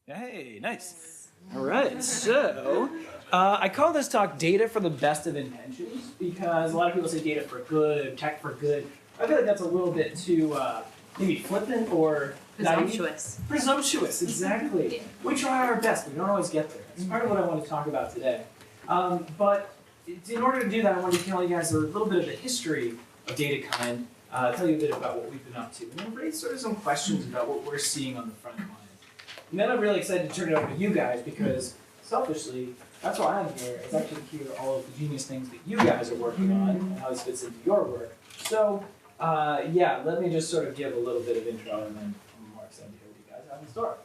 Hey, nice. All right, so I call this talk Data for the Best of Intentions because a lot of people say data for good, tech for good. I feel like that's a little bit too maybe flippant or presumptuous. Presumptuous, exactly. Yeah. We try our best, but we don't always get there. It's part of what I want to talk about today. But in order to do that, I want to tell you guys a little bit of the history of DataKind, tell you a bit about what we've been up to, and then raise sort of some questions about what we're seeing on the front line. And then I'm really excited to turn it over to you guys because, selfishly, that's why I'm here, is actually to hear all of the genius things that you guys are working on and how this fits into your work. So, yeah, let me just sort of give a little bit of intro and then I'm more excited to hear what you guys have in store.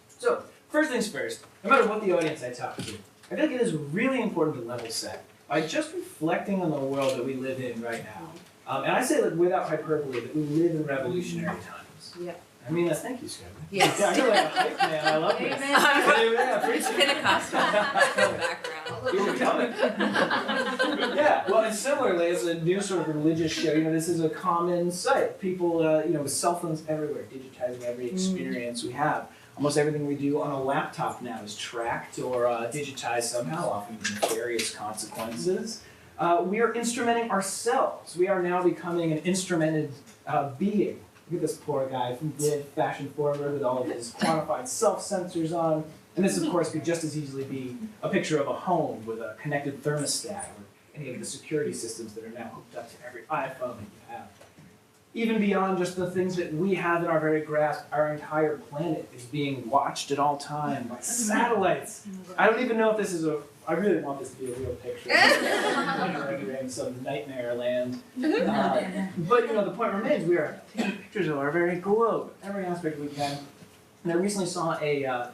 So, first things first, no matter what the audience I talk to, I think it is really important to level set by just reflecting on the world that we live in right now. And I say that without hyperbole, that we live in revolutionary times. Yep. I mean, that's, thank you, Scott. Yes. Yeah, I feel like a hype man. I love this. Yeah, preach it. Pentecostal background. You were coming. Yeah, well, and similarly, as a new sort of religious show, this is a common sight. People, with cell phones everywhere, digitizing every experience we have. Almost everything we do on a laptop now is tracked or digitized somehow, often with nefarious consequences. We are instrumenting ourselves. We are now becoming an instrumented being. Look at this poor guy from Live Fashion Forward with all of his quantified self-sensors on. And this, of course, could just as easily be a picture of a home with a connected thermostat or any of the security systems that are now hooked up to every iPhone that you have. Even beyond just the things that we have in our very grasp, our entire planet is being watched at all times by satellites. I don't even know if this is I really want this to be a real picture. We're in some nightmare land. But the point remains, we are taking pictures of our very globe, every aspect we can. And I recently saw a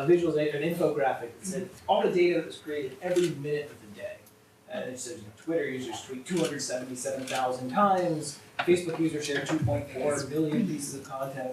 visualization, an infographic that said all the data that was created every minute of the day. And it says Twitter users tweet 277,000 times, Facebook users share 2.4 billion pieces of content.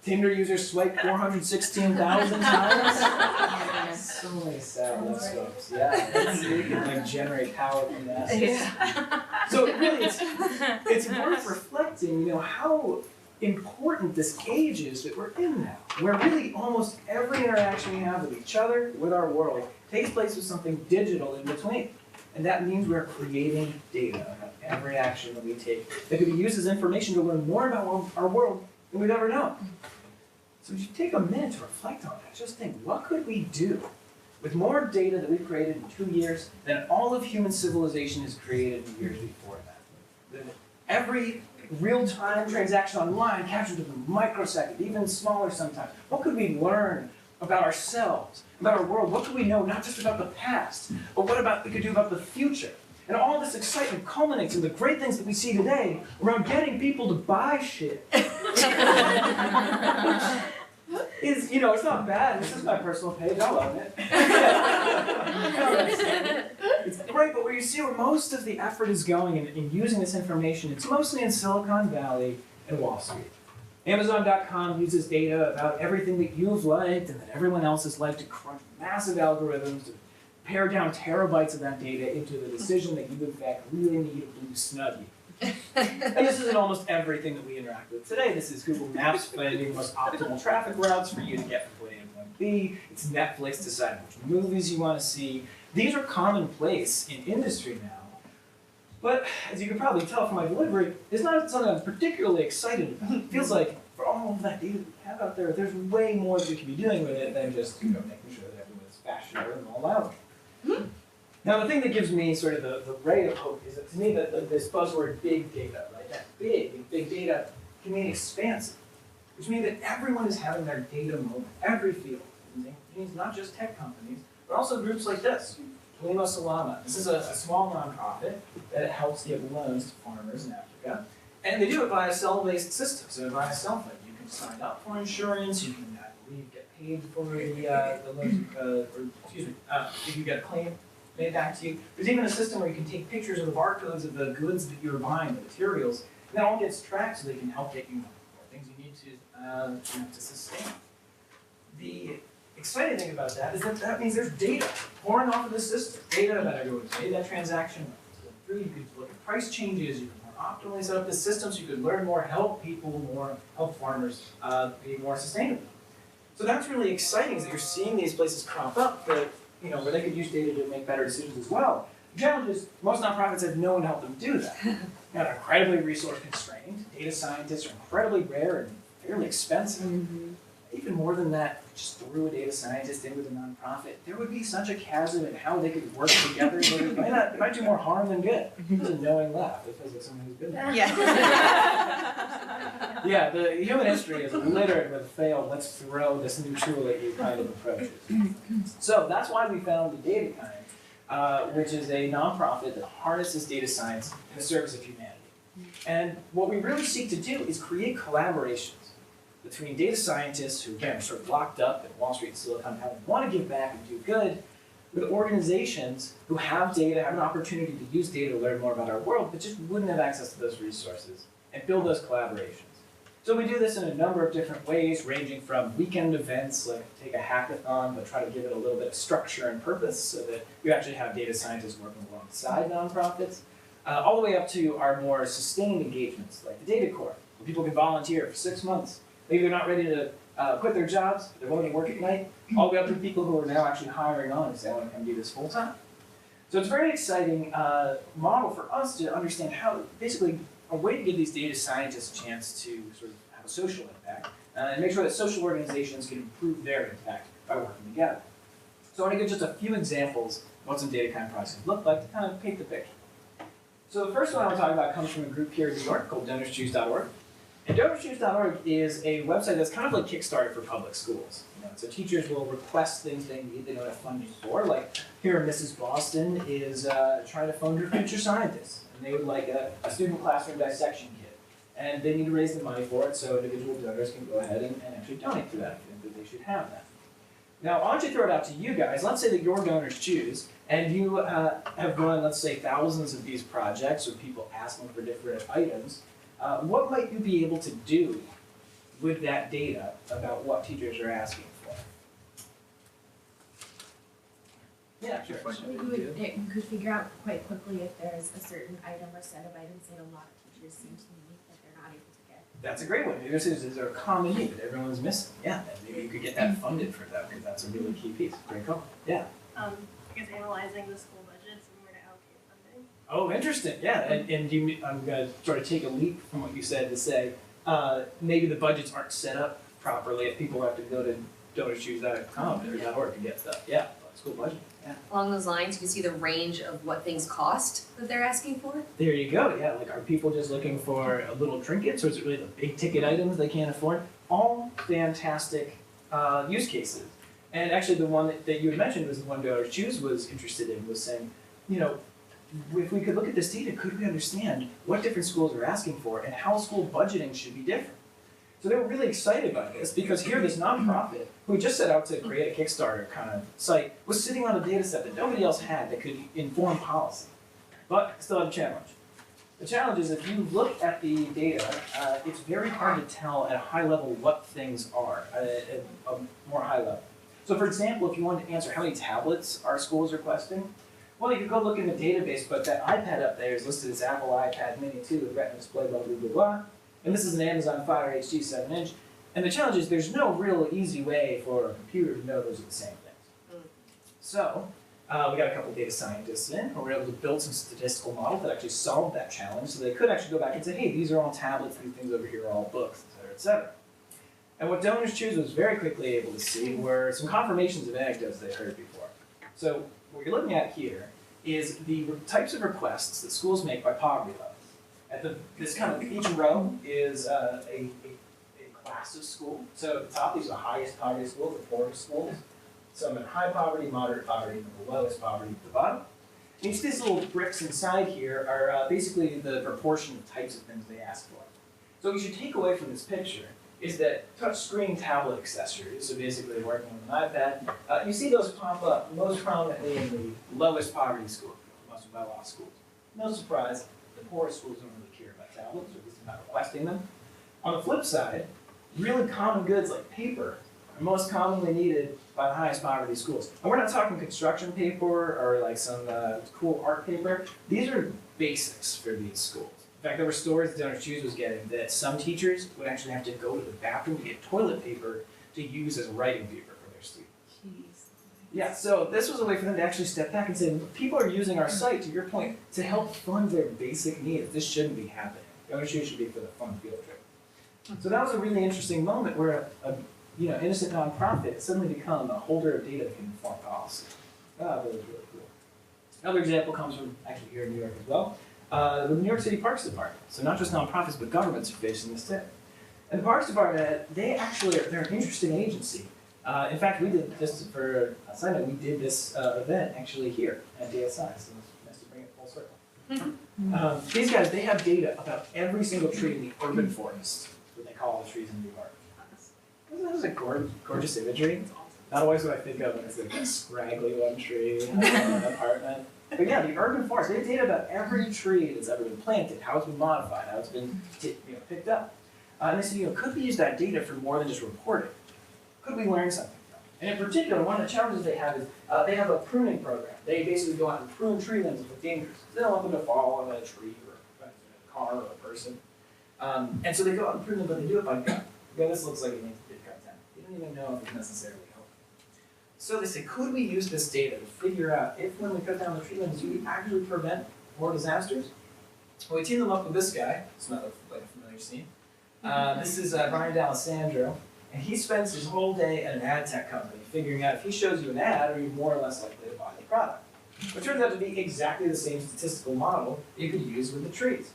Tinder users swipe 416,000 times. So many sad love swipes. Yeah, you can generate power from that. Yeah. So really, it's worth reflecting, how important this age is that we're in now, where really almost every interaction we have with each other, with our world, takes place with something digital in between. And that means we're creating data about every action that we take that could be used as information to learn more about our world than we've ever known. So if you take a minute to reflect on that, just think, what could we do with more data that we've created in 2 years than all of human civilization has created in years before that? Every real-time transaction online captured to the microsecond, even smaller sometimes. What could we learn about ourselves, about our world? What could we know not just about the past, but what we could do about the future? And all this excitement culminates in the great things that we see today around getting people to buy shit. It's not bad. This is my personal page. I'll own it. It's great, but where you see where most of the effort is going in using this information, it's mostly in Silicon Valley and Wall Street. Amazon.com uses data about everything that you've liked and that everyone else has liked to crunch massive algorithms to pare down terabytes of that data into the decision that you, in fact, really need a blue Snuggie. And this is in almost everything that we interact with today. This is Google Maps finding the most optimal traffic routes for you to get from point A to point B. It's Netflix deciding which movies you want to see. These are commonplace in industry now. But as you can probably tell from my delivery, it's not something I'm particularly excited about. It feels like for all of that data that we have out there's way more that we can be doing with it than just making sure that everyone's fashionable and all out. Now, the thing that gives me sort of the ray of hope is that to me, this buzzword big data, right? That big data can mean expansive, which means that everyone is having their data moment, every field. It means not just tech companies, but also groups like this. Lima Salama. This is a small nonprofit that helps give loans to farmers in Africa. And they do it via cell-based system, so via cell phone. You can sign up for insurance, you can, I believe, get paid for the loan, if you get a claim made back to you. There's even a system where you can take pictures of the barcodes of the goods that you're buying, the materials, and that all gets tracked so they can help get you more things you need to sustain. The exciting thing about that is that means there's data pouring off of the system. Data about everyone who's made that transaction. You could look at price changes, you could more optimally set up the system so you could learn more, help people more, help farmers be more sustainable. So that's really exciting, is that you're seeing these places crop up that, where they could use data to make better decisions as well. The challenge is most nonprofits have no one to help them do that. They're incredibly resource constrained. Data scientists are incredibly rare and fairly expensive. Even more than that, just threw a data scientist in with a nonprofit, there would be such a chasm in how they could work together that it might do more harm than good. It's a knowing laugh because of someone who's been there. Yeah. Yeah, the human history is littered with failed, let's throw this new tool at you kind of approaches. So that's why we founded DataKind, which is a nonprofit that harnesses data science in the service of humanity. And what we really seek to do is create collaborations between data scientists who, again, are sort of locked up in Wall Street and Silicon Valley, want to give back and do good, with organizations who have data, have an opportunity to use data to learn more about our world, but just wouldn't have access to those resources, and build those collaborations. So we do this in a number of different ways, ranging from weekend events, like take a hackathon, but try to give it a little bit of structure and purpose so that you actually have data scientists working alongside nonprofits, all the way up to our more sustained engagements, like the Data Corps, where people can volunteer for 6 months. Maybe they're not ready to quit their jobs, but they're willing to work at night, all the way up to people who are now actually hiring on and say, I want to come do this full time. So it's a very exciting model for us to understand how, basically, a way to give these data scientists a chance to sort of have a social impact and make sure that social organizations can improve their impact by working together. So I want to give just a few examples of what some DataKind projects look like to kind of paint the picture. So the first one I want to talk about comes from a group here in New York called DonorsChoose.org. And DonorsChoose.org is a website that's kind of like Kickstarter for public schools. So teachers will request things they need, they don't have funding for. Like here, Mrs. Boston is trying to fund her future scientists. And they would like a student classroom dissection kit. And they need to raise the money for it, so individual donors can go ahead and actually donate to that if they think that they should have that. Now, why don't you throw it out to you guys? Let's say that you're Donors Choose, and you have run, let's say, thousands of these projects with people asking for different items. What might you be able to do with that data about what teachers are asking for? Yeah, sure. You could figure out quite quickly if there's a certain item or set of items that a lot of teachers seem to need that they're not able to get. That's a great one. Maybe is there a common need that everyone's missing? Yeah, and maybe you could get that funded for them, because that's a really key piece. Great call. Yeah. I guess analyzing the school budgets and where to allocate funding. Oh, interesting. Yeah, and I'm going to sort of take a leap from what you said to say maybe the budgets aren't set up properly if people have to go to DonorsChoose.com or .org to get stuff. Yeah, school budget. Yeah. Along those lines, you can see the range of what things cost that they're asking for. There you go. Yeah, like are people just looking for a little trinkets, or is it really the big ticket items they can't afford? All fantastic use cases. And actually, the one that you had mentioned was the one Donors Choose was interested in, was saying, if we could look at this data, could we understand what different schools are asking for and how school budgeting should be different? So they were really excited by this because here this nonprofit, who just set out to create a Kickstarter kind of site, was sitting on a data set that nobody else had that could inform policy, but still had a challenge. The challenge is if you look at the data, it's very hard to tell at a high level what things are, at a more high level. So for example, if you wanted to answer how many tablets our school is requesting, well, you could go look in the database, but that iPad up there is listed as Apple iPad Mini 2 with Retina display, blah, blah, blah, blah. And this is an Amazon Fire HD 7-inch. And the challenge is there's no real easy way for a computer to know those are the same things. So we got a couple data scientists in, and we were able to build some statistical models that actually solved that challenge. So they could actually go back and say, hey, these are all tablets, these things over here are all books, et cetera, et cetera. And what Donors Choose was very quickly able to see were some confirmations of anecdotes they heard before. So what you're looking at here is the types of requests that schools make by poverty level. At this kind of, each row is a class of school. So at the top, these are the highest poverty schools, the poorest schools. Some at high poverty, moderate poverty, and the lowest poverty at the bottom. And each of these little bricks inside here are basically the proportion of types of things they ask for. So what you should take away from this picture is that touchscreen tablet accessories, so basically working on an iPad, you see those pop up most prominently in the lowest poverty schools, most well-off schools. No surprise, the poorest schools don't really care about tablets, or at least they're not requesting them. On the flip side, really common goods like paper are most commonly needed by the highest poverty schools. And we're not talking construction paper or like some cool art paper. These are basics for these schools. In fact, there were stories that Donors Choose was getting that some teachers would actually have to go to the bathroom to get toilet paper to use as writing paper for their students. Jeez. Yeah, so this was a way for them to actually step back and say, people are using our site, to your point, to help fund their basic needs. This shouldn't be happening. The ownership should be for the fun field trip. So that was a really interesting moment where a innocent nonprofit suddenly become a holder of data that can inform policy. That was really cool. Another example comes from actually here in New York as well. The New York City Parks Department. So not just nonprofits, but governments are facing this too. And the Parks Department, they're an interesting agency. In fact, we did this for a side note, we did this event actually here at DSI, so it's nice to bring it full circle. These guys, they have data about every single tree in the urban forest, what they call the trees in New York. That was a gorgeous imagery. Not always what I think of when it's like a scraggly one tree in an apartment. But yeah, the urban forest, they have data about every tree that's ever been planted, how it's been modified, how it's been picked up. And they said, could we use that data for more than just reporting? Could we learn something from it? And in particular, one of the challenges they have is they have a pruning program. They basically go out and prune tree limbs with dangerous. They don't want them to fall on a tree or a car or a person. And so they go out and prune them, but they do it by gun. This looks like it needs to be cut down. You don't even know if it's necessarily helpful. So they say, could we use this data to figure out if when we cut down the tree limbs, do we actually prevent more disasters? Well, we teamed them up with this guy. It's not like a familiar scene. This is Brian D'Alessandro, and he spends his whole day at an ad tech company figuring out if he shows you an ad, are you more or less likely to buy the product? It turns out to be exactly the same statistical model you could use with the trees.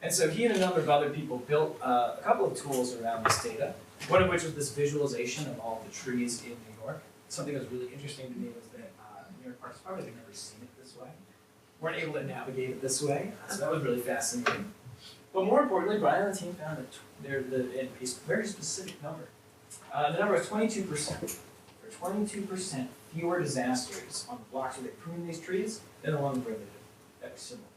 And so he and a number of other people built a couple of tools around this data, one of which was this visualization of all the trees in New York. Something that was really interesting to me was that New York Parks Department had never seen it this way. Weren't able to navigate it this way, so that was really fascinating. But more importantly, Brian and the team found a very specific number. The number is 22%. There are 22% fewer disasters on the blocks where they prune these trees than the ones where they did. That was similar.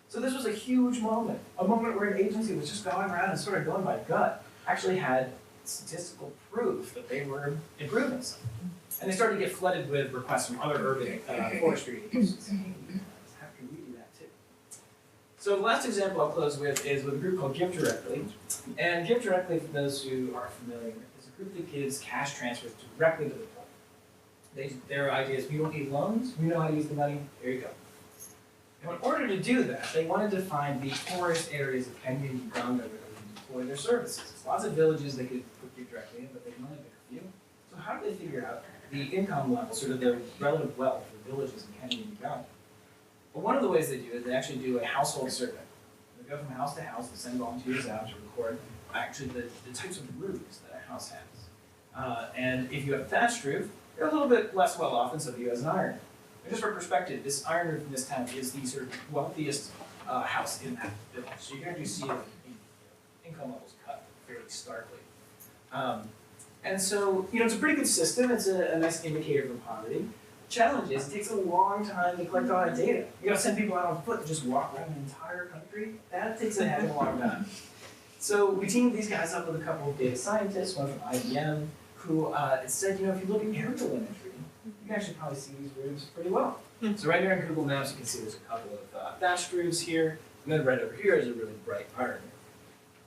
So this was a huge moment, a moment where an agency was just going around and sort of going by gut, actually had statistical proof that they were improving something. And they started to get flooded with requests from other urban forestry agencies saying, hey, how can we do that too? So the last example I'll close with is with a group called Give Directly. And Give Directly, for those who are familiar, is a group that gives cash transfers directly to the poor. Their idea is, we don't need loans, we know how to use the money, there you go. Now, in order to do that, they wanted to find the poorest areas of Kenya and Uganda where they could deploy their services. There's lots of villages they could Give Directly in, but they can only pick a few. So how did they figure out the income level, sort of the relative wealth of villages in Kenya and Uganda? Well, one of the ways they do it, they actually do a household survey. They go from house to house and send volunteers out to record actually the types of roofs that a house has. And if you have a thatched roof, you're a little bit less well off than somebody who has an iron. And just for perspective, this iron roof in this town is the sort of wealthiest house in that village. So you can actually see income levels cut fairly starkly. And so, it's a pretty good system. It's a nice indicator for poverty. The challenge is it takes a long time to collect all that data. You gotta send people out on foot to just walk around the entire country. That takes a heck of a long time. So we teamed these guys up with a couple of data scientists, one from IBM, who said, if you look at aerial imagery, you can actually probably see these roofs pretty well. So right here in Google Maps, you can see there's a couple of thatched roofs here, and then right over here is a really bright iron roof.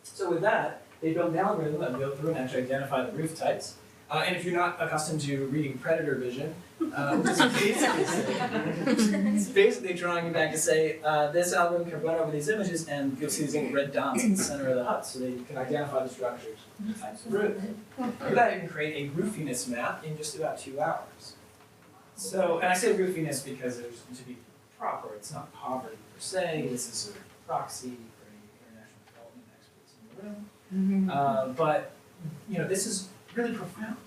So with that, they built an algorithm that would go through and actually identify the roof types. And if you're not accustomed to reading predator vision, which is basically drawing you back to say, this algorithm can run over these images and you'll see these little red dots in the center of the hut so that you can identify the structures and the types of roofs. For that, you can create a roofiness map in just about 2 hours. So, and I say roofiness because there's, to be proper, it's not poverty per se, this is sort of proxy for any international development experts in the room. But this is really profound.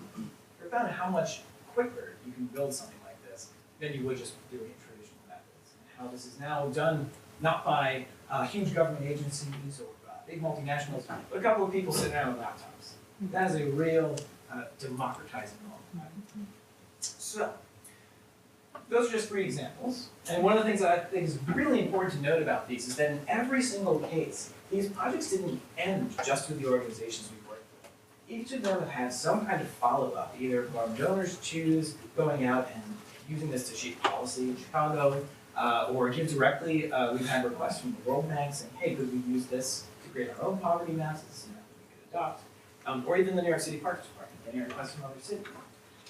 Profound how much quicker you can build something like this than you would just doing it traditional methods. And how this is now done not by huge government agencies or big multinationals, but a couple of people sitting around with laptops. That is a real democratizing moment. So, those are just 3 examples. And one of the things that I think is really important to note about these is that in every single case, these projects didn't end just with the organizations we worked with. Each of them have had some kind of follow-up, either from donors choose going out and using this to shape policy in Chicago, or Give Directly. We've had requests from the World Bank saying, hey, could we use this to create our own poverty maps? This is something we could adopt. Or even the New York City Parks Department. Canary requests from other cities.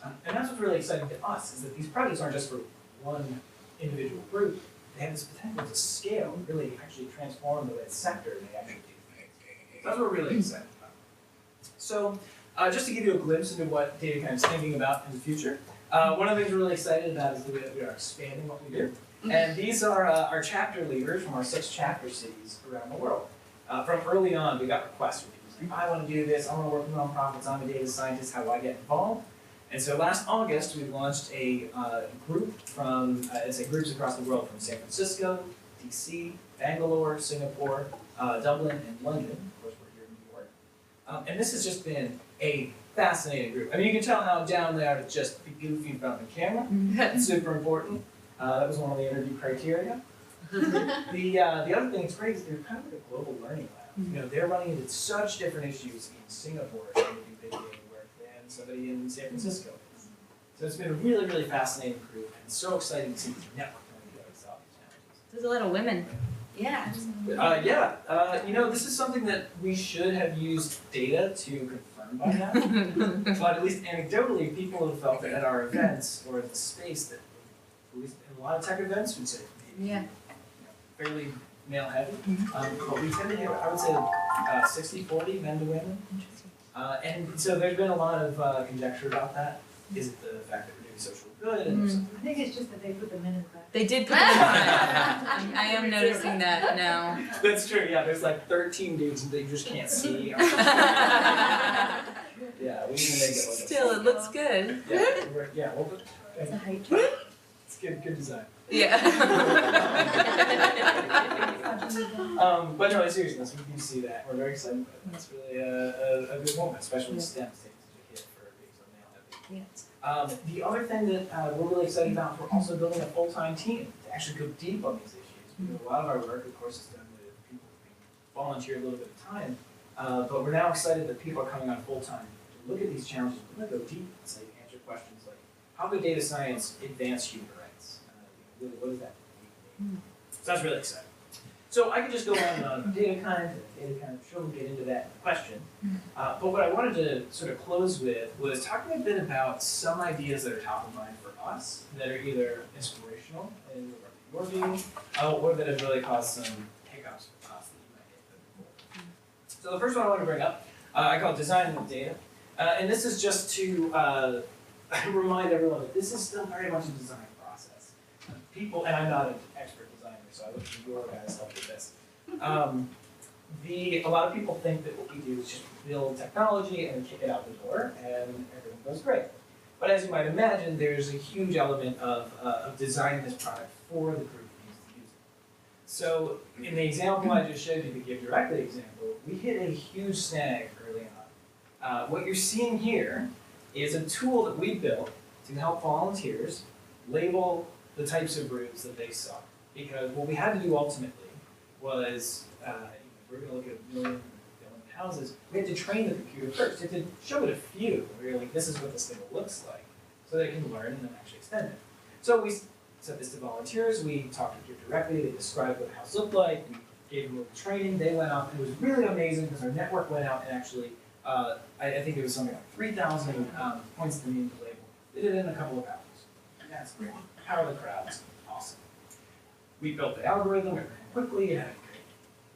And that's what's really exciting to us, is that these projects aren't just for one individual group. They have this potential to scale, really actually transform the way the sector they actually do things. So that's what we're really excited about. So just to give you a glimpse into what DataKind is thinking about in the future, one of the things we're really excited about is the way that we are expanding what we do. And these are our chapter leaders from our 6 chapter cities around the world. From early on, we got requests from people saying, I want to do this, I want to work with nonprofits, I'm a data scientist, how do I get involved? And so last August, we launched a group from, groups across the world from San Francisco, DC, Bangalore, Singapore, Dublin, and London. Of course, we're here in New York. And this has just been a fascinating group. I mean, you can tell how down they are to just be goofy in front of the camera. It's super important. That was one of the interview criteria. The other thing that's great is they're kind of like a global learning lab. You know, they're running into such different issues in Singapore than they do big data work than somebody in San Francisco is. So it's been a really, really fascinating group, and it's so exciting to see this network coming together to solve these challenges. There's a lot of women. Yeah. You know, this is something that we should have used data to confirm by now. But at least anecdotally, people have felt that at our events or at the space that, at least in a lot of tech events, we'd say Yeah. fairly male heavy. But we tend to have, I would say, 60-40 men to women. Interesting. And so there's been a lot of conjecture about that. Is it the fact that we're doing social good? And I think it's just that they put the men in the back. They did put them in. I am noticing that now. That's true, yeah. There's like 13 dudes that you just can't see. Yeah, we need to make it look Still, it looks good. Yeah, well, It's a height. it's good design. Yeah. But no, in seriousness, we do see that. We're very excited about it. That's really a good moment, especially when STEM takes such a hit for being so male heavy. The other thing that we're really excited about is we're also building a full-time team to actually go deep on these issues. You know, a lot of our work, of course, is done with people who volunteer a little bit of time, but we're now excited that people are coming on full-time to look at these challenges, really go deep, and say, answer questions like, how could data science advance human rights? Really, what does that mean? So that's really exciting. So I could just go on and on about DataKind, I'm sure we'll get into that in the question. But what I wanted to sort of close with was talking a bit about some ideas that are top of mind for us, that are either inspirational in your view, or that have really caused some hiccups for us that you might get before. So the first one I want to bring up, I call it design with data. And this is just to remind everyone that this is still very much a design process. People, and I'm not an expert designer, so I look to your guys' help with this. A lot of people think that what we do is just build technology and kick it out the door, and everything goes great. But as you might imagine, there's a huge element of designing this product for the group that needs to use it. So in the example I just showed you, the Give Directly example, we hit a huge snag early on. What you're seeing here is a tool that we built to help volunteers label the types of routes that they saw. Because what we had to do ultimately was, if we're going to look at a million houses, we had to train the computer first. We had to show it a few. We were like, this is what this thing looks like, so they can learn and then actually extend it. So we sent this to volunteers. We talked to them directly. They described what the house looked like. We gave them a little training. They went out. It was really amazing because our network went out and actually, I think it was something like 3,000 points to mean to label. They did it in a couple of hours. And that's great. Power of the crowds. Awesome. We built the algorithm. It ran quickly. It had a great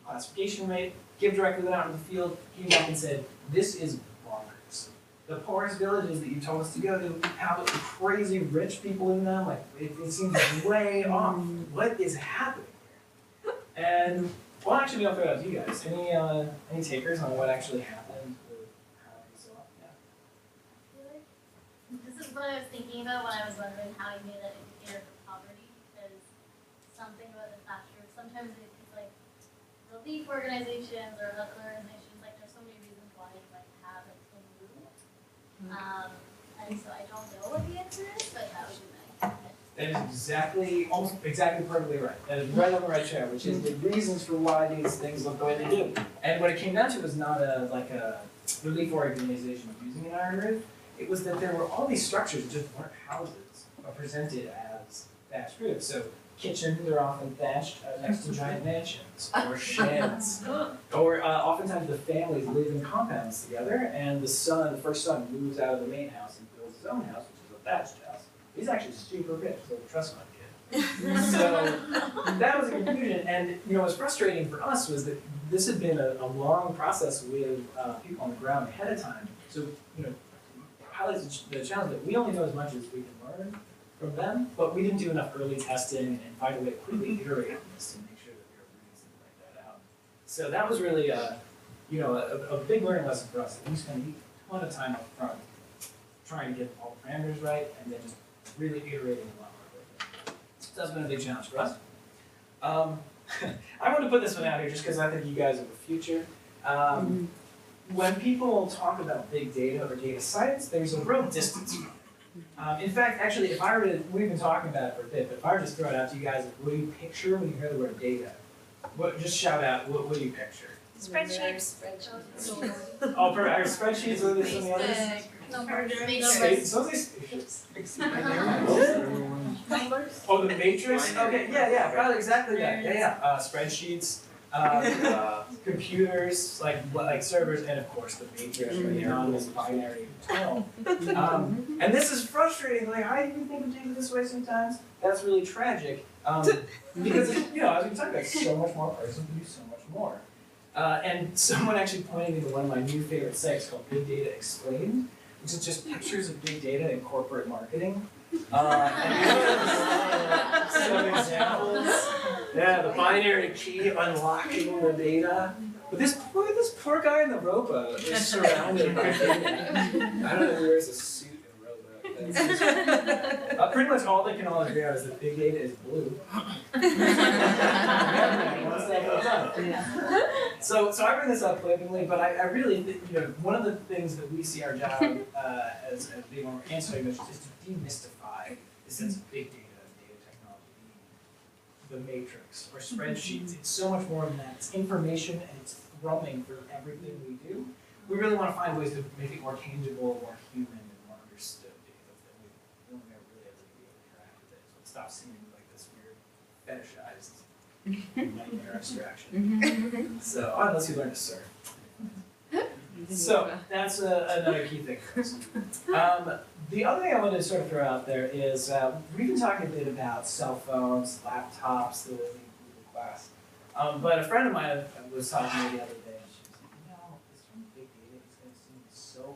classification rate. Give Directly went out in the field, came back and said, this is bonkers. The poorest villages that you told us to go to have crazy rich people in them. Like, it seems way off. What is happening here? And, well, actually, I'll throw it out to you guys. Any takers on what actually happened with how you saw it? Yeah. This is what I was thinking about when I was wondering how you made that indicator for poverty, because something about the fact that sometimes it's like relief organizations or other organizations, like there's so many reasons why you might have it in room. And so I don't know what the answer is, but that would be nice. That is almost exactly perfectly right. That is right on the right track, which is the reasons for why these things look the way they do. And what it came down to was not a relief organization using an iron roof. It was that there were all these structures that just weren't houses, but presented as thatched roofs. So kitchens are often thatched next to giant mansions or sheds. Or oftentimes the families live in compounds together, and the first son, moves out of the main house and builds his own house, which is a thatched house. He's actually super rich, so trust my kid. So that was a confusion, and what was frustrating for us was that this had been a long process with people on the ground ahead of time. So highlights the challenge that we only know as much as we can learn from them, but we didn't do enough early testing and find a way to quickly iterate on this to make sure that we were bringing something like that out. So that was really a big learning lesson for us. We spent a ton of time up front trying to get all the parameters right and then just really iterating a lot more. So that's been a big challenge for us. I wanted to put this one out here just because I think you guys are the future. When people talk about big data or data science, there's a real distance from it. In fact, actually, if I were to, we've been talking about it for a bit, but if I were to just throw it out to you guys, what do you picture when you hear the word data? Just shout out, what do you picture? Spreadsheets. Oh, for our spreadsheets, or there's something else? Matrix. Oh, the matrix? Okay, yeah, probably exactly that. Yeah. Spreadsheets, computers, like servers, and of course the matrix, the anonymous binary 12. And this is frustrating. Like, how do you think of data this way sometimes? That's really tragic. Because as we talked about, so much more person can do so much more. And someone actually pointed me to one of my new favorite sites called Big Data Explained, which is just pictures of big data in corporate marketing. And some examples. Yeah, the binary key unlocking the data. But this poor guy in the robo is surrounded by data. I don't know if he wears a suit in robo. Pretty much all they can all agree on is that big data is blue. So I bring this up flippantly, but I really think, one of the things that we see our job as being on answering missions is to demystify the sense of big data and data technology, the matrix or spreadsheets. It's so much more than that. It's information and it's thrumming through everything we do. We really want to find ways to make it more tangible, more human, and more understood data that we won't ever really ever be able to interact with it. So it stops seeming like this weird fetishized nightmare abstraction. So, unless you learn to surf. So, that's another key thing for us. The other thing I wanted to sort of throw out there is, we've been talking a bit about cell phones, laptops, the Google class. But a friend of mine was talking to me the other day, and she was like, this term big data is going to seem so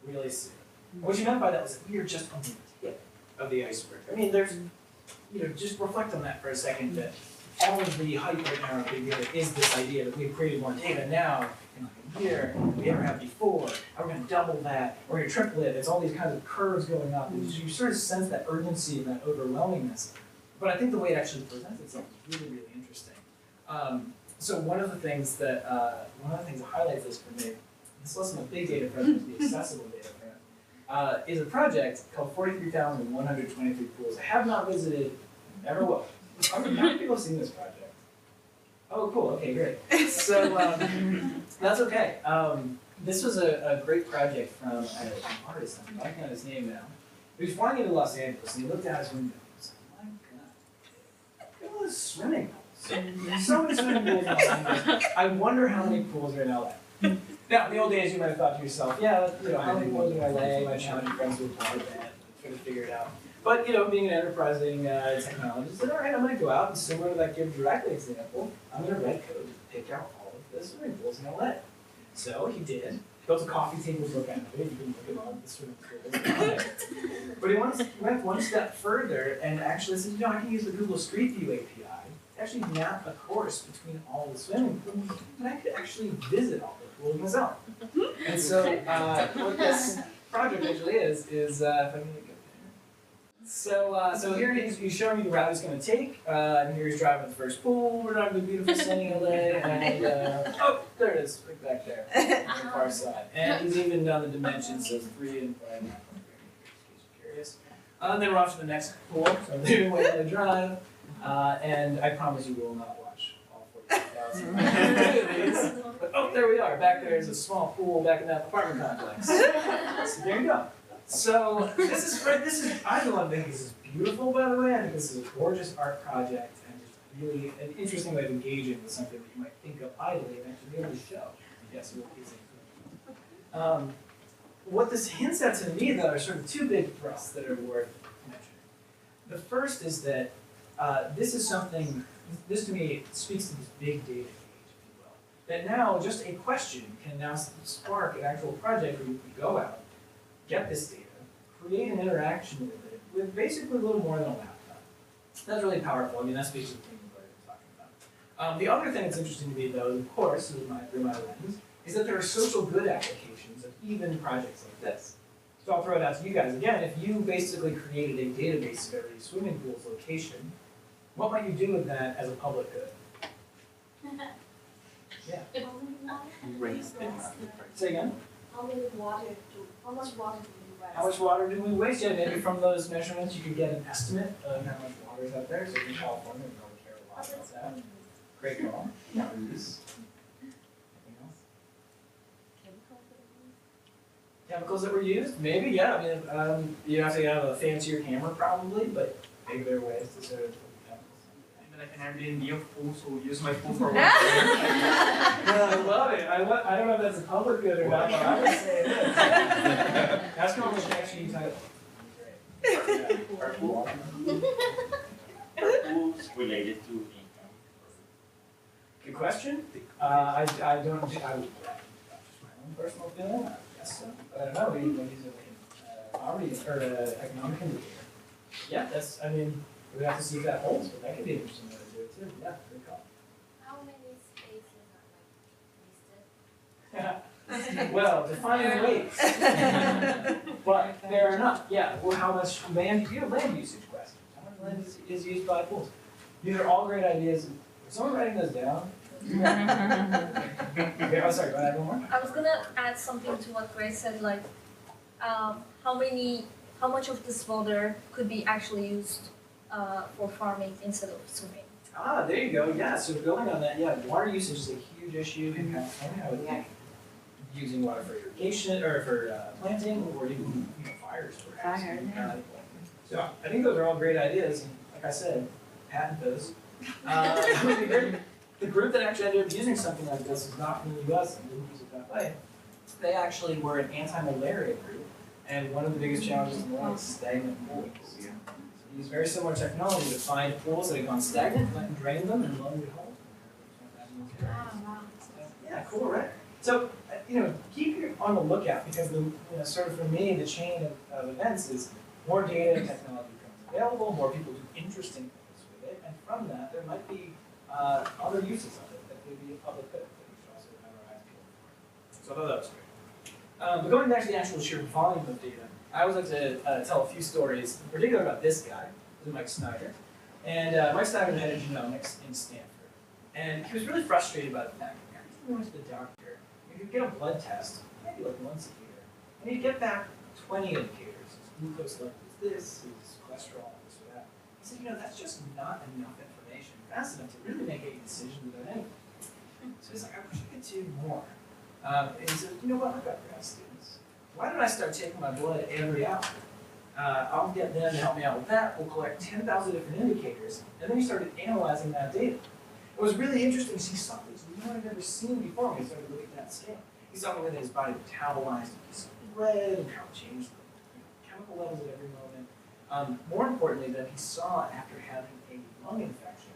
quaint really soon. And what she meant by that was that we are just on the tip of the iceberg. I mean, there's, just reflect on that for a second, that all of the hype right now of big data is this idea that we've created more data now in like a year than we ever have before. And we're going to double that, or we're going to triple it. It's all these kinds of curves going up. And you sort of sense that urgency and that overwhelmingness. But I think the way it actually presents itself is really, really interesting. So one of the things that highlights this for me, this lesson of big data presence, the accessible data presence, is a project called 43,123 Pools. I have not visited, never will. How many people have seen this project? Oh, cool. Okay, great. So that's okay. This was a great project from an artist. I'm blanking on his name now. He was flying into Los Angeles and he looked out his window. He was like, my God, look at all this swimming pools. So many swimming pools in Los Angeles. I wonder how many pools are in LA. Now, in the old days, you might have thought to yourself, how many pools in LA? My challenge friends with a band, trying to figure it out. But, being an enterprising technologist, I said, all right, I'm going to go out and similar to that Give Directly example, I'm going to write code to pick out all of the swimming pools in LA. So he did. Built a coffee table book out of it. You can look at all the swimming pools. But he went one step further and actually said, I can use the Google Street View API to actually map a course between all the swimming pools, and I could actually visit all the pools myself. And so what this project actually is if I can get So here he's showing me the route he's going to take, and here he's driving the first pool. We're driving to beautiful sunny LA, and there it is, right back there, on the far side. And he's even done the dimensions of 3 and 5, in case you're curious. And then we're off to the next pool, so I'm leaving way to drive, and I promise you will not watch all 45,000. But there we are. Back there is a small pool back in that apartment complex. So there you go. So this is I think this is beautiful, by the way. I think this is a gorgeous art project and just really an interesting way of engaging with something that you might think of idly and actually be able to show. Yes, it is. What this hints at to me, though, are sort of two big thrusts that are worth mentioning. The first is that this is something. This to me speaks to this big data age, if you will. That now just a question can now spark an actual project where you can go out, get this data, create an interaction with it with basically a little more than a laptop. That's really powerful. I mean, that speaks to the thing we're talking about. The other thing that's interesting to me, though, of course, through my lens, is that there are social good applications of even projects like this. So I'll throw it out to you guys again. If you basically created a database of every swimming pool's location, what might you do with that as a public good? Yeah. Say again? How much water do we waste? How much water do we waste? Yeah, maybe from those measurements you could get an estimate of how much water is out there. So in California, we don't care a lot about that. Great call. Yeah. Anything else? Chemicals that were used? Maybe, yeah. I mean, you have to have a fancier camera probably, but maybe there are ways to sort of put chemicals. Like an Airbnb of pool, so use my pool for one day. Yeah, I love it. I don't know if that's a public good or not, but I would say it is. That's how much actually you type. Great. Are pools related to income? Good question. I don't. I would. Just my own personal feeling. I guess so. But I don't know. We use it poverty or economic indicator. Yeah, that's. I mean, we have to see if that holds, but that could be an interesting way to do it too. Yeah, good call. How many spaces are like wasted? Well, define waste. But there are enough. Yeah. Well, how much land? You have land usage questions. How much land is used by pools? These are all great ideas. Is someone writing those down? Okay, oh, sorry. Go ahead. One more. I was gonna add something to what Grace said, like how much of this water could be actually used for farming instead of swimming. Ah, there you go. Yeah. So building on that, yeah, water usage is a huge issue in California. I would think using water for irrigation or for planting or even fires perhaps. So I think those are all great ideas. And like I said, patent those. That would be great. The group that actually ended up using something like this is not from the U.S. and didn't use it that way. They actually were an anti-malaria group, and one of the biggest challenges in the world is stagnant pools. So they use very similar technology to find pools that have gone stagnant, and drain them, and lo and behold. Yeah, cool, right? So, keep on the lookout because sort of for me, the chain of events is more data and technology becomes available, more people do interesting things with it, and from that, there might be other uses of it that could be a public good that we should also have our eyes peeled for. So I thought that was great. But going back to the actual sheer volume of data, I always like to tell a few stories, in particular about this guy, this is Mike Snyder. And Mike Snyder head of genomics in Stanford. And he was really frustrated by the fact that every time he went to the doctor, he could get a blood test, maybe like once a year, and he'd get back 20 indicators. His glucose level is this, his cholesterol, this or that. He said, that's just not enough information fast enough to really make any decision about anything. So he's like, I wish I could do more. And he said, you know what, I've got grad students. Why don't I start taking my blood every hour? I'll get them to help me out with that. We'll collect 10,000 different indicators. And then he started analyzing that data. It was really interesting because he saw things I'd never seen before when he started looking at that scale. He saw when his body metabolized a piece of bread and how it changed the chemical levels at every moment. More importantly, that he saw after having a lung infection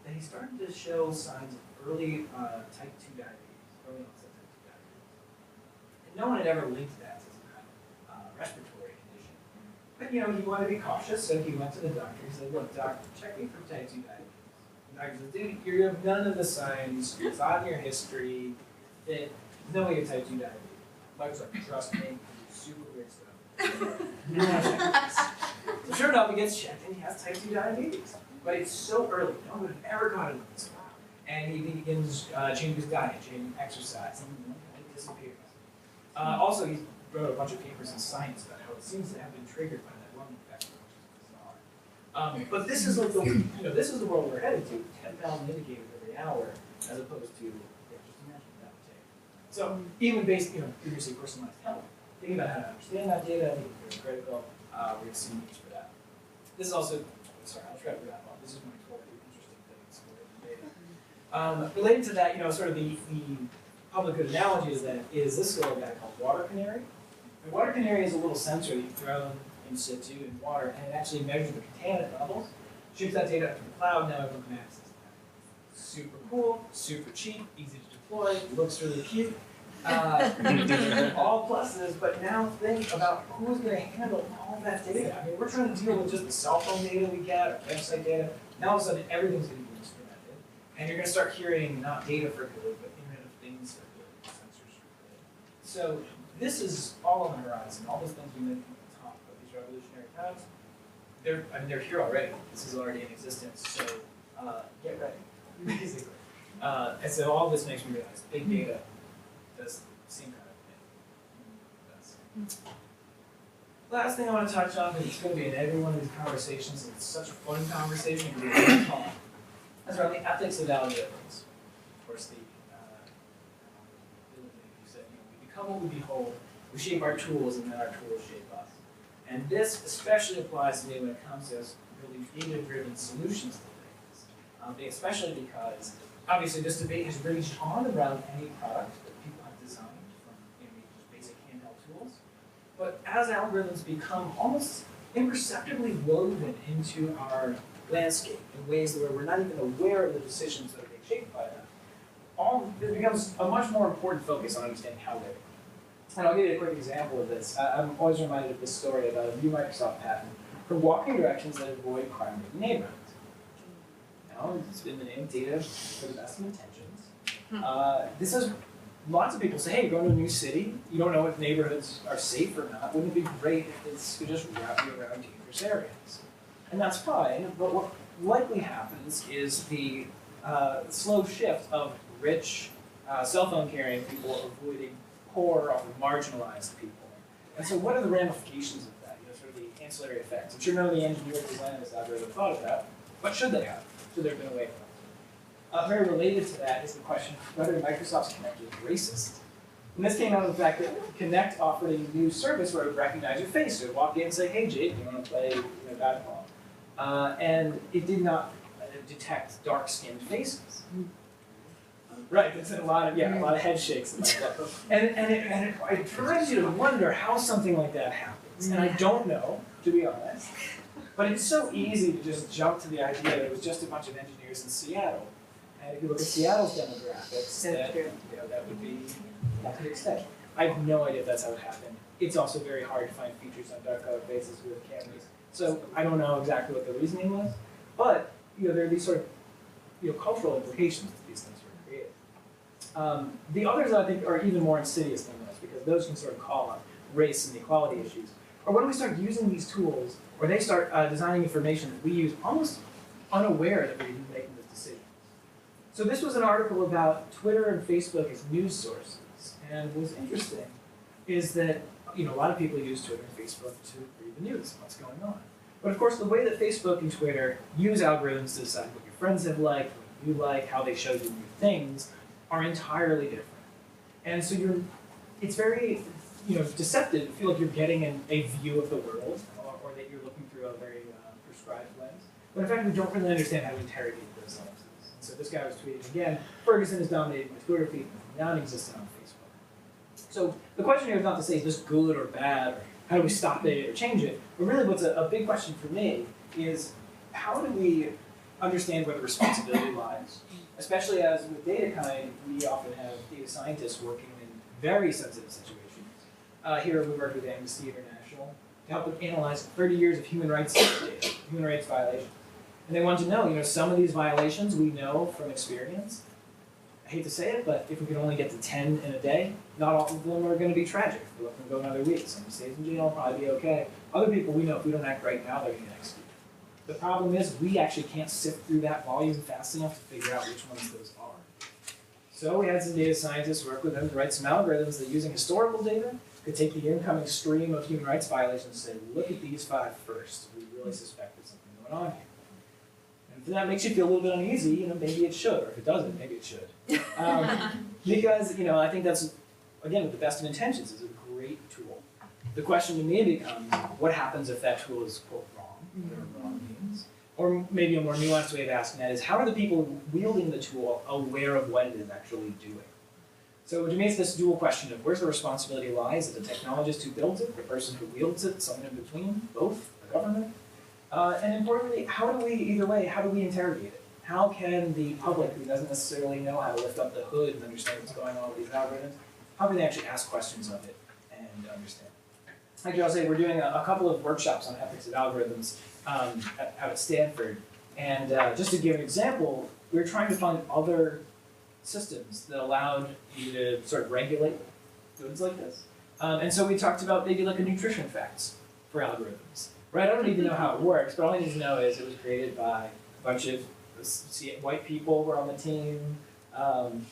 that he started to show signs of early type 2 diabetes, early onset type 2 diabetes. And no one had ever linked that to some kind of respiratory condition. But he wanted to be cautious, so he went to the doctor. He said, look, doc, check me for type 2 diabetes. The doctor said, dude, you have none of the signs, it's on your history, there's no way you have type 2 diabetes. Mike was like, trust me, I do super weird stuff. So sure enough, he gets checked and he has type 2 diabetes. But it's so early, no one would have ever got it on this. And he begins changing his diet, changing exercise, and it disappears. Also, he wrote a bunch of papers in Science about how it seems to have been triggered by that lung infection, which is bizarre. But this is like this is the world we're headed to: 10,000 indicators every hour, as opposed to just imagine that would take. So even based, previously personalized health, thinking about how to understand that data, I think it's very critical. We're going to see needs for that. This is also, sorry, I'll try to wrap up. This is my 12 interesting things for data. Related to that, sort of the public good analogy is this little guy called water canary. The water canary is a little sensor that you throw in situ in water, and it actually measures the contaminant levels, shoots that data up to the cloud, now everyone can access that. Super cool, super cheap, easy to deploy, looks really cute. All pluses, but now think about who's going to handle all that data. I mean, we're trying to deal with just the cell phone data we get, or website data. Now all of a sudden, everything's going to be instrumented, and you're going to start hearing not data for good, but Internet of Things for good, sensors for good. So this is all on the horizon. All those things we mentioned at the top of these revolutionary times, they're here already. This is already in existence. So get ready, basically. And so all this makes me realize big data does the same kind of thing. Last thing I want to touch on, and it's going to be in every one of these conversations, and it's such a fun conversation, is around the ethics of algorithms. Of course, you said, we become what we behold, we shape our tools, and then our tools shape us. And this especially applies to me when it comes to us building data-driven solutions to things, especially because obviously this debate has raged on around any product that people have designed from just basic handheld tools. But as algorithms become almost imperceptibly woven into our landscape in ways where we're not even aware of the decisions that are being shaped by them, it becomes a much more important focus on understanding how they work. And I'll give you a quick example of this. I'm always reminded of this story about a new Microsoft patent for walking directions that avoid crime-ridden neighborhoods. Now, it's in the name of data for the best of intentions. This is, lots of people say, hey, you're going to a new city, you don't know if neighborhoods are safe or not. Wouldn't it be great if this could just route you around dangerous areas? And that's fine, but what likely happens is the slow shift of rich cell phone carrying people avoiding poor, often marginalized people. And so what are the ramifications of that? Sort of the ancillary effects. I'm sure none of the engineers designing this algorithm thought of that. What should they have? Should there have been a way for them? Very related to that is the question of whether Microsoft's Kinect is racist. And this came out of the fact that Kinect offered a new service where it would recognize your face. So it would walk in and say, hey, Jade, you want to play basketball? And it did not detect dark-skinned faces. Right, it's a lot of head shakes like that. And it drives you to wonder how something like that happens. And I don't know, to be honest. But it's so easy to just jump to the idea that it was just a bunch of engineers in Seattle. And if you look at Seattle's demographics, that would be to the extent. I have no idea if that's how it happened. It's also very hard to find features on dark colored faces with cameras. So I don't know exactly what the reasoning was. But there are these sort of cultural implications that these things were created. The others I think are even more insidious than this because those can sort of call on race and equality issues. Or when we start using these tools, or they start designing information that we use almost unaware that we're even making this decision. So this was an article about Twitter and Facebook as news sources. And what's interesting is that a lot of people use Twitter and Facebook to read the news, what's going on. But of course, the way that Facebook and Twitter use algorithms to decide what your friends have liked, what you like, how they show you new things, are entirely different. And so it's very deceptive to feel like you're getting a view of the world, or that you're looking through a very prescribed lens. But in fact, we don't really understand how to interrogate those lenses. And so this guy was tweeting again, Ferguson is dominating my Twitter feed, non-existent on Facebook. So the question here is not to say is this good or bad, or how do we stop it or change it, but really what's a big question for me is how do we understand where the responsibility lies? Especially as with DataKind, we often have data scientists working in very sensitive situations. Here we work with Amnesty International to help them analyze 30 years of human rights data, human rights violations. And they want to know, some of these violations we know from experience. I hate to say it, but if we can only get to 10 in a day, not all of them are going to be tragic. We'll let them go another week. Some stays in jail will probably be okay. Other people we know if we don't act right now, they're going to get executed. The problem is we actually can't sift through that volume fast enough to figure out which ones those are. So we had some data scientists work with them to write some algorithms that using historical data could take the incoming stream of human rights violations and say, look at these 5 first. We really suspect there's something going on here. And if that makes you feel a little bit uneasy, maybe it should. Or if it doesn't, maybe it should. Because, I think that's, again, with the best of intentions, is a great tool. the question to me becomes, what happens if that tool is quote wrong, whatever wrong means? Or maybe a more nuanced way of asking that is, how are the people wielding the tool aware of what it is actually doing? So to me, it's this dual question of where's the responsibility lies? Is it the technologist who builds it, the person who wields it, someone in between, both, the government? And importantly, how do we interrogate it? How can the public who doesn't necessarily know how to lift up the hood and understand what's going on with these algorithms, how can they actually ask questions of it and understand it? Actually, I'll say we're doing a couple of workshops on ethics of algorithms out at Stanford. And just to give an example, we were trying to find other systems that allowed you to sort of regulate goods like this. And so we talked about maybe like a nutrition facts for algorithms. Right? I don't even know how it works, but all I need to know is it was created by a bunch of white people were on the team.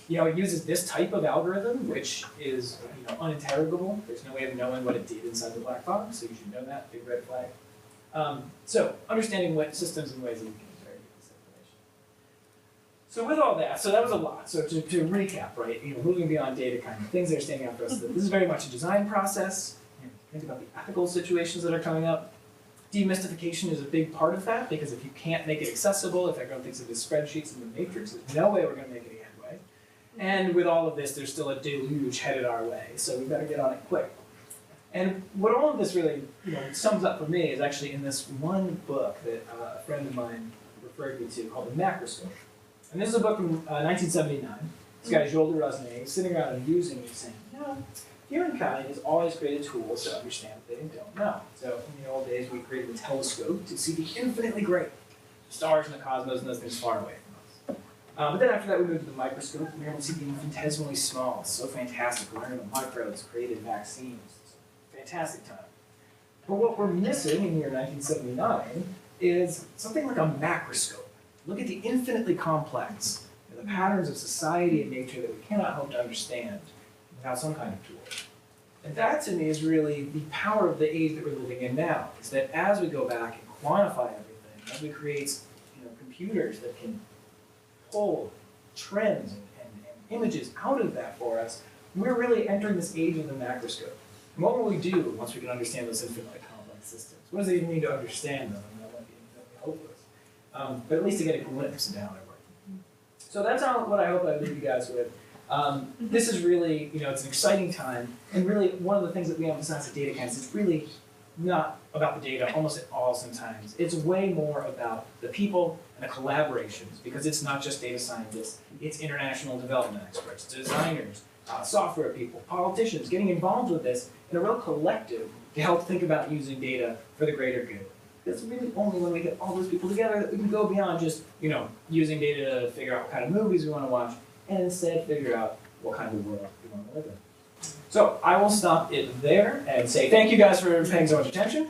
It uses this type of algorithm, which is uninterrogable. There's no way of knowing what it did inside the black box, so you should know that, big red flag. So understanding what systems and ways that we can interrogate this information. So with all that, so that was a lot. So to recap, right? Moving beyond DataKind, things that are standing out for us. This is very much a design process. Think about the ethical situations that are coming up. Demystification is a big part of that, because if you can't make it accessible, if everyone thinks of it as spreadsheets in the matrix, there's no way we're going to make any headway. And with all of this, there's still a deluge headed our way, so we better get on it quick. And what all of this really sums up for me is actually in this one book that a friend of mine referred me to called The Macroscope. And this is a book from 1979. This guy, Joel de Rosnay, is sitting around and using it, saying, humankind has always created tools to understand what they don't know. So in the old days, we created a telescope to see the infinitely great, the stars in the cosmos and those things far away from us. But then after that, we moved to the microscope, and we were able to see the infinitesimally small. It's so fantastic. We learned about microbes, created vaccines. It's a fantastic time. But what we're missing in the year 1979 is something like a macroscope. Look at the infinitely complex, the patterns of society and nature that we cannot hope to understand without some kind of tool. And that, to me, is really the power of the age that we're living in now, is that as we go back and quantify everything, as we create computers that can pull trends and images out of that for us, we're really entering this age of the macroscope. And what will we do once we can understand those infinitely complex systems? What does it even mean to understand them? And that might be infinitely hopeless. But at least to get a glimpse into how they work. So that's what I hope I leave you guys with. This is really, it's an exciting time, and really one of the things that we emphasize at DataKind is it's really not about the data almost at all sometimes. It's way more about the people and the collaborations, because it's not just data scientists, it's international development experts, designers, software people, politicians, getting involved with this in a real collective to help think about using data for the greater good. It's really only when we get all those people together that we can go beyond just, using data to figure out what kind of movies we want to watch, and instead figure out what kind of world we want to live in. So I will stop it there and say thank you guys for paying so much attention.